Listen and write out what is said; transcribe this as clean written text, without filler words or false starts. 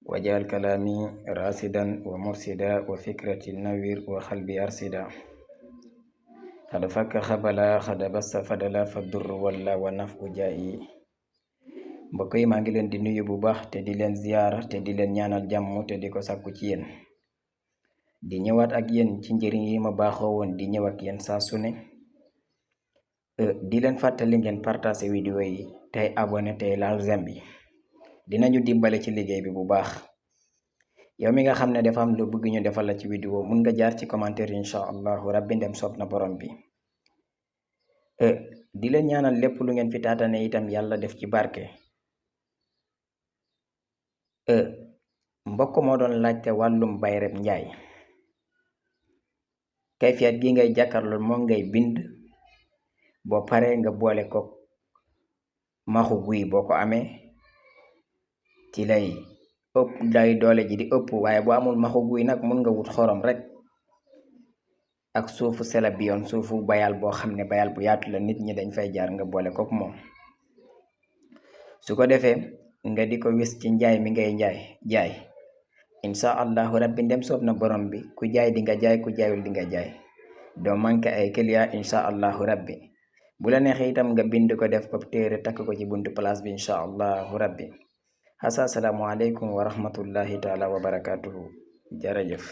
wajal kalami rasidan wa mursida wa fikrati nawir wa xalbi arsida xada fakka xabala xada bassa fadala fa dur walla wa naf u jaayi mbokk yi maa ngi leen di nuyu bu baax te di leen ziyaara te di leen ñaanal jàmm te di ko sàkku ci yéen di ñëwaat ak yéen ci njëriñ yi ma baaxoo woon di ñëw ak yéen saa su ne di leen fàttali ngeen partage vidéo yi tey abonné tey laal j'aime bi dinañu dimbale ci liggéey bi bu baax. yow mi nga xam ne dafa am lu bëgg ñu defal la ci vidéo mun nga jaar ci commentaire incha allahu rabbi ndem soob na borom bi. di leen ñaanal lépp lu ngeen fi taatane itam yàlla def ci barke. mbokk moo doon laajte wàllum bayreb njaay kayfiyat gi ngay jàkkarlool moo ngay bind boo paree nga boole ko maxu guy boo ko amee ci lay ëpp day doole ji di ëpp waaye bu amul maxu guy nag mun nga wut xorom rek ak suufu sela bi yoon suufu bayal boo xam ne bayal bu yaatu la nit ñi dañ fay jaar nga boole kook moom su ko defee nga di ko wis ci njaay mi ngay jaay insha allahu rabbi ndem soob na borom bi ku jaay di nga jaay ku jaayul di nga jaay doo manqué ay client insha allahu rabbi bu la neexee itam nga bind ko def ko téere takk ko ci buntu place bi insha allahu rabbi assalaamu aleykum wa rahmatullahi taala wa barakatuhu jërëjëf